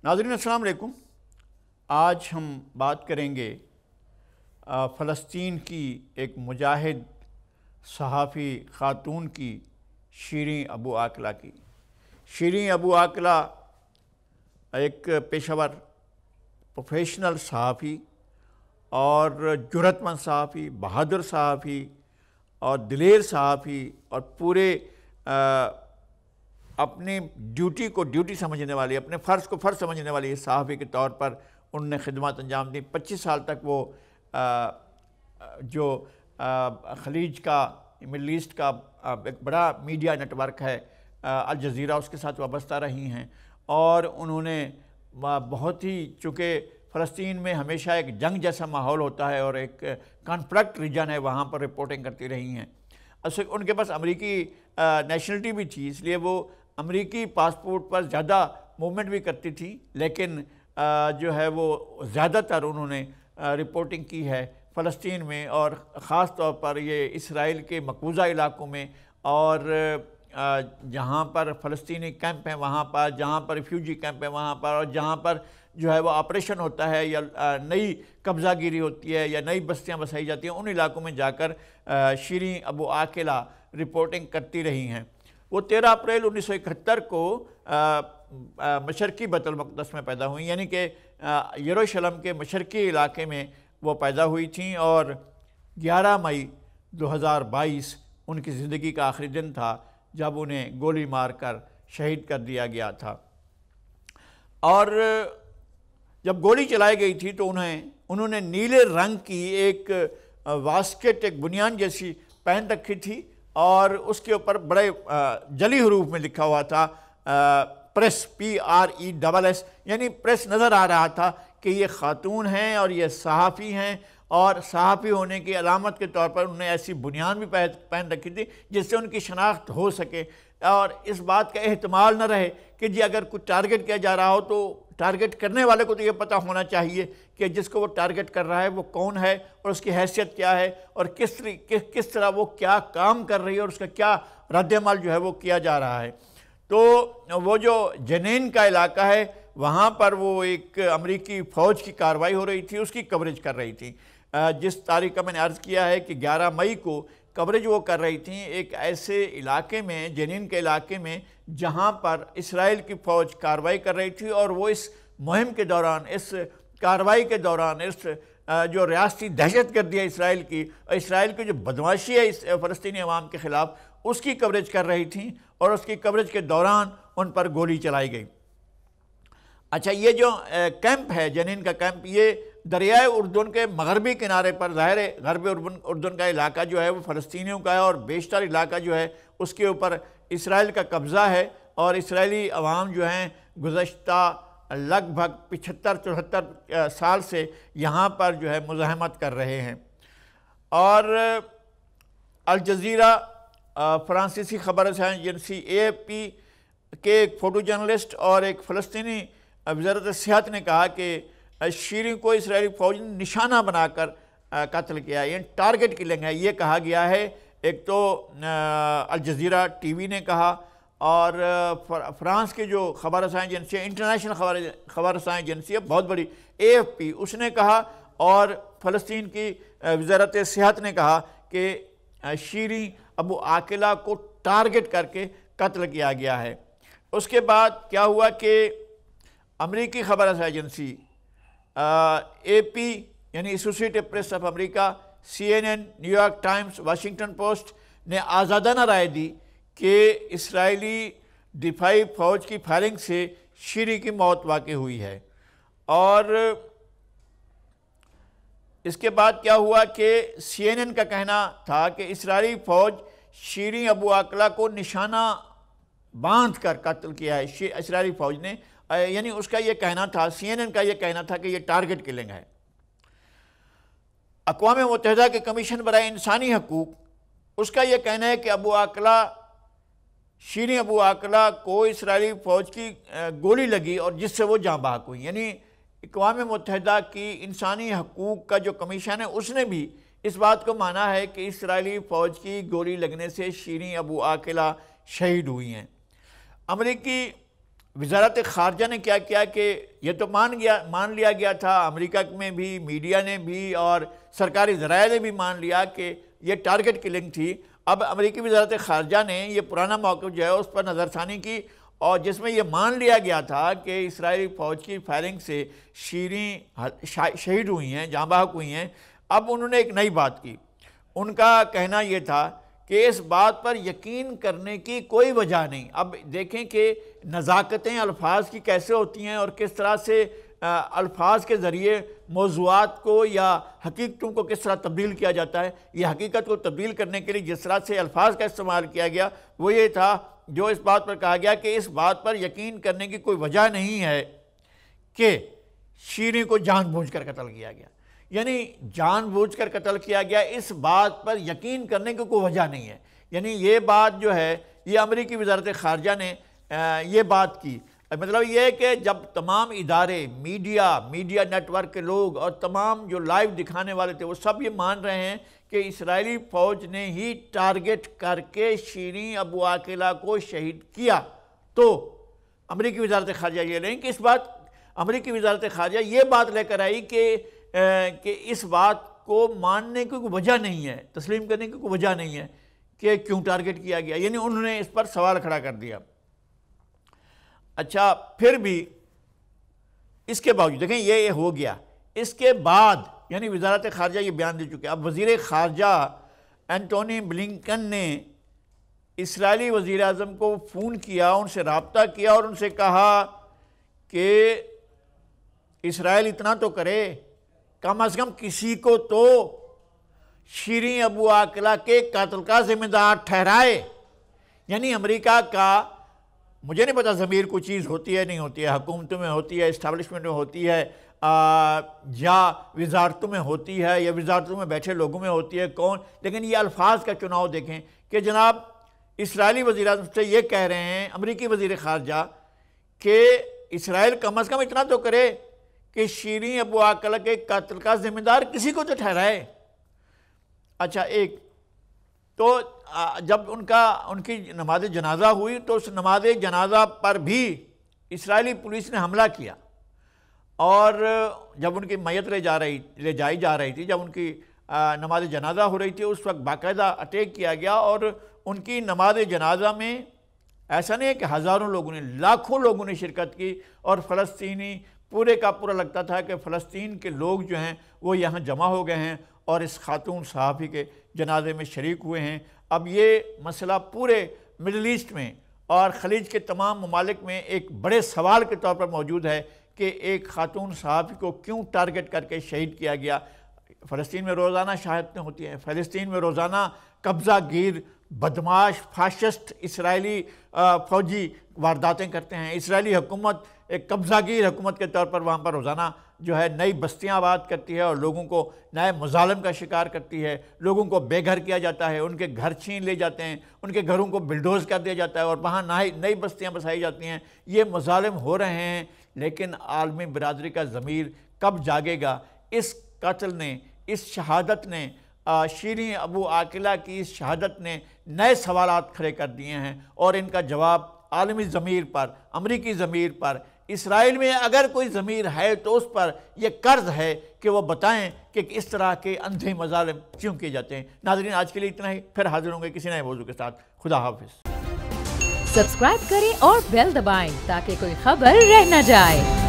ناظرین السلام علیکم۔ آج ہم بات کریں گے فلسطین کی ایک مجاہد صحافی خاتون کی شیریں ابو عاقلہ کی۔ شیریں ابو عاقلہ ایک پیشہ ور پروفیشنل صحافی اور جرأت مند صحافی، بہادر صحافی اور دلیر صحافی اور پورے اپنی ڈیوٹی کو ڈیوٹی سمجھنے والی، اپنے فرض کو فرض سمجھنے والی صحافی کے طور پر انہوں نے خدمات انجام دی۔ 25 سال تک وہ جو خلیج کا، مڈل ایسٹ کا ایک بڑا میڈیا نیٹ ورک ہے الجزیرہ، اس کے ساتھ وابستہ رہی ہیں اور انہوں نے بہت ہی، چونکہ فلسطین میں ہمیشہ ایک جنگ جیسا ماحول ہوتا ہے اور ایک کانفلکٹ ریجن ہے، وہاں پر رپورٹنگ کرتی رہی ہیں۔ ان کے پاس امریکی نیشنلٹی بھی تھی، اس لیے وہ امریکی پاسپورٹ پر زیادہ موومنٹ بھی کرتی تھی، لیکن جو ہے وہ زیادہ تر انہوں نے رپورٹنگ کی ہے فلسطین میں، اور خاص طور پر یہ اسرائیل کے مقبوضہ علاقوں میں، اور جہاں پر فلسطینی کیمپ ہیں وہاں پر، جہاں پر ریفیوجی کیمپ ہیں وہاں پر، اور جہاں پر جو ہے وہ آپریشن ہوتا ہے یا نئی قبضہ گیری ہوتی ہے یا نئی بستیاں بسائی جاتی ہیں، ان علاقوں میں جا کر شیریں ابو عاقلہ رپورٹنگ کرتی رہی ہیں۔ وہ 13 اپریل 1971 کو مشرقی بیت المقدس میں پیدا ہوئی، یعنی کہ یروشلم کے مشرقی علاقے میں وہ پیدا ہوئی تھیں، اور 11 مئی 2022 ان کی زندگی کا آخری دن تھا جب انہیں گولی مار کر شہید کر دیا گیا تھا۔ اور جب گولی چلائی گئی تھی تو انہوں نے نیلے رنگ کی ایک واسکٹ، ایک بنیان جیسی پہن رکھی تھی، اور اس کے اوپر بڑے جلی حروف میں لکھا ہوا تھا پریس، PRESS، یعنی پریس نظر آ رہا تھا کہ یہ خاتون ہیں اور یہ صحافی ہیں، اور صحافی ہونے کی علامت کے طور پر انہوں نے ایسی بنیان بھی پہن رکھی تھی جس سے ان کی شناخت ہو سکے، اور اس بات کا احتمال نہ رہے کہ جی اگر کچھ ٹارگٹ کیا جا رہا ہو تو ٹارگٹ کرنے والے کو تو یہ پتہ ہونا چاہیے کہ جس کو وہ ٹارگٹ کر رہا ہے وہ کون ہے اور اس کی حیثیت کیا ہے، اور کس طرح وہ کیا کام کر رہی ہے اور اس کا کیا رد عمل جو ہے وہ کیا جا رہا ہے۔ تو وہ جو جنین کا علاقہ ہے وہاں پر وہ ایک امریکی فوج کی کارروائی ہو رہی تھی، اس کی کوریج کر رہی تھی۔ جس تاریخ کا میں نے عرض کیا ہے کہ 11 مئی کو کوریج وہ کر رہی تھیں ایک ایسے علاقے میں، جنین کے علاقے میں، جہاں پر اسرائیل کی فوج کارروائی کر رہی تھی، اور وہ اس مہم کے دوران، اس کارروائی کے دوران، اس جو ریاستی دہشت گردی ہے اسرائیل کی، اور اسرائیل کی جو بدمعاشی ہے اس فلسطینی عوام کے خلاف، اس کی کوریج کر رہی تھیں، اور اس کی کوریج کے دوران ان پر گولی چلائی گئی۔ اچھا، یہ جو کیمپ ہے، جنین کا کیمپ، یہ دریائے اردن کے مغربی کنارے پر، ظاہر ہے غرب اردن کا علاقہ جو ہے وہ فلسطینیوں کا ہے، اور بیشتر علاقہ جو ہے اس کے اوپر اسرائیل کا قبضہ ہے، اور اسرائیلی عوام جو ہیں گزشتہ لگ بھگ 75-74 سال سے یہاں پر جو ہے مزاحمت کر رہے ہیں۔ اور الجزیرہ، فرانسیسی خبر رساں ایجنسی AFP کے ایک فوٹو جرنلسٹ اور ایک فلسطینی وزارت صحت نے کہا کہ شیریں کو اسرائیلی فوج نے نشانہ بنا کر قتل کیا، یعنی ٹارگٹ کلنگ ہے، یہ کہا گیا ہے۔ ایک تو الجزیرہ TV نے کہا، اور فرانس کی جو خبر رساں ایجنسی ہے، انٹرنیشنل خبر رساں ایجنسی ہے بہت بڑی، AFP، اس نے کہا، اور فلسطین کی وزارت صحت نے کہا کہ شیریں ابو عاقلہ کو ٹارگٹ کر کے قتل کیا گیا ہے۔ اس کے بعد کیا ہوا کہ امریکی خبر رساں ایجنسی AP، یعنی associated press of America, CNN، new York Times, Washington post نے آزادانہ رائے دی کہ اسرائیلی دفاعی فوج کی فائرنگ سے شیریں کی موت واقع ہوئی ہے۔ اور اس کے بعد کیا ہوا کہ CNN کا کہنا تھا کہ اسرائیلی فوج شیریں ابو عاقلہ کو نشانہ باندھ کر قتل کیا ہے اسرائیلی فوج نے، یعنی اس کا یہ کہنا تھا، CNN کا یہ کہنا تھا کہ یہ ٹارگٹ کلنگ ہے۔ اقوام متحدہ کے کمیشن برائے انسانی حقوق، اس کا یہ کہنا ہے کہ شیریں ابو عاقلہ کو اسرائیلی فوج کی گولی لگی اور جس سے وہ جاں بحق ہوئی، یعنی اقوام متحدہ کی انسانی حقوق کا جو کمیشن ہے اس نے بھی اس بات کو مانا ہے کہ اسرائیلی فوج کی گولی لگنے سے شیریں ابو عاقلہ شہید ہوئی ہیں۔ امریکی وزارت خارجہ نے کیا کیا کہ یہ تو مان لیا گیا تھا، امریکہ میں بھی، میڈیا نے بھی اور سرکاری ذرائع نے بھی مان لیا کہ یہ ٹارگٹ کلنگ تھی۔ اب امریکی وزارت خارجہ نے یہ پرانا موقف جو ہے اس پر نظر ثانی کی، اور جس میں یہ مان لیا گیا تھا کہ اسرائیلی فوج کی فائرنگ سے شیریں شہید ہوئی ہیں، جاں بحق ہوئی ہیں۔ اب انہوں نے ایک نئی بات کی، ان کا کہنا یہ تھا کہ اس بات پر یقین کرنے کی کوئی وجہ نہیں۔ اب دیکھیں کہ نزاکتیں الفاظ کی کیسے ہوتی ہیں اور کس طرح سے الفاظ کے ذریعے موضوعات کو یا حقیقتوں کو کس طرح تبدیل کیا جاتا ہے۔ یہ حقیقت کو تبدیل کرنے کے لیے جس طرح سے الفاظ کا استعمال کیا گیا وہ یہ تھا، جو اس بات پر کہا گیا کہ اس بات پر یقین کرنے کی کوئی وجہ نہیں ہے کہ شیریں کو جان بوجھ کر قتل کیا گیا، یعنی جان بوجھ کر قتل کیا گیا، اس بات پر یقین کرنے کی کوئی وجہ نہیں ہے۔ یعنی یہ بات جو ہے یہ امریکی وزارت خارجہ نے یہ بات کی۔ مطلب یہ ہے کہ جب تمام ادارے، میڈیا نیٹ ورک کے لوگ اور تمام جو لائیو دکھانے والے تھے وہ سب یہ مان رہے ہیں کہ اسرائیلی فوج نے ہی ٹارگٹ کر کے شیریں ابو عاقلہ کو شہید کیا، تو امریکی وزارت خارجہ یہ لیں کہ امریکی وزارت خارجہ یہ بات لے کر آئی کہ اس بات کو ماننے کی کوئی وجہ نہیں ہے، تسلیم کرنے کی کوئی وجہ نہیں ہے کہ کیوں ٹارگٹ کیا گیا، یعنی انہوں نے اس پر سوال کھڑا کر دیا۔ اچھا، پھر بھی اس کے باوجود دیکھیں یہ ہو گیا، اس کے بعد یعنی وزارت خارجہ یہ بیان دے چکے۔ اب وزیر خارجہ اینٹونی بلنکن نے اسرائیلی وزیر اعظم کو فون کیا، ان سے رابطہ کیا اور ان سے کہا کہ اسرائیل اتنا تو کرے، کم از کم کسی کو تو شیریں ابو عاقلہ کے قتل کا ذمہ دار ٹھہرائے۔ یعنی امریکہ کا، مجھے نہیں پتا ضمیر کوئی چیز ہوتی ہے نہیں ہوتی ہے، حکومتوں میں ہوتی ہے، اسٹیبلشمنٹ میں ہوتی ہے، یا وزارتوں میں ہوتی ہے، یا وزارتوں میں بیٹھے لوگوں میں ہوتی ہے، کون، لیکن یہ الفاظ کا چناؤ دیکھیں کہ جناب اسرائیلی وزیر اعظم سے یہ کہہ رہے ہیں امریکی وزیر خارجہ کہ اسرائیل کم از کم اتنا تو کرے کہ شیریں ابو عاقلہ کے قتل کا ذمہ دار کسی کو تو ٹھہرائے۔ اچھا، ایک تو جب ان کی نماز جنازہ ہوئی تو اس نماز جنازہ پر بھی اسرائیلی پولیس نے حملہ کیا، اور جب ان کی میت لے جائی جا رہی تھی، جب ان کی نماز جنازہ ہو رہی تھی، اس وقت باقاعدہ اٹیک کیا گیا، اور ان کی نماز جنازہ میں ایسا نہیں ہے کہ ہزاروں لوگوں نے، لاکھوں لوگوں نے شرکت کی، اور فلسطینی پورے کا پورا لگتا تھا کہ فلسطین کے لوگ جو ہیں وہ یہاں جمع ہو گئے ہیں اور اس خاتون صحافی کے جنازے میں شریک ہوئے ہیں۔ اب یہ مسئلہ پورے مڈل ایسٹ میں اور خلیج کے تمام ممالک میں ایک بڑے سوال کے طور پر موجود ہے کہ ایک خاتون صحافی کو کیوں ٹارگٹ کر کے شہید کیا گیا۔ فلسطین میں روزانہ شہادتیں ہوتی ہیں، فلسطین میں روزانہ قبضہ گیر بدماش فاشسٹ اسرائیلی فوجی وارداتیں کرتے ہیں، اسرائیلی حکومت ایک قبضہ گیر حکومت کے طور پر وہاں پر روزانہ جو ہے نئی بستیاں آباد کرتی ہے اور لوگوں کو نئے مظالم کا شکار کرتی ہے، لوگوں کو بے گھر کیا جاتا ہے، ان کے گھر چھین لے جاتے ہیں، ان کے گھروں کو بلڈوز کر دیا جاتا ہے اور وہاں نئی بستیاں بسائی جاتی ہیں۔ یہ مظالم ہو رہے ہیں، لیکن عالمی برادری کا ضمیر کب جاگے گا؟ اس قتل نے، اس شہادت نے، شیریں ابو عاقلہ کی اس شہادت نے نئے سوالات کھڑے کر دیے ہیں، اور ان کا جواب عالمی ضمیر پر، امریکی ضمیر پر، اسرائیل میں اگر کوئی ضمیر ہے تو اس پر یہ قرض ہے کہ وہ بتائیں کہ اس طرح کے اندھے مظالم کیوں کیے جاتے ہیں۔ ناظرین، آج کے لیے اتنا ہی، پھر حاضر ہوں گے کسی نئے موضوع کے ساتھ۔ خدا حافظ۔ سبسکرائب کریں اور بیل دبائیں تاکہ کوئی خبر رہ نہ جائے۔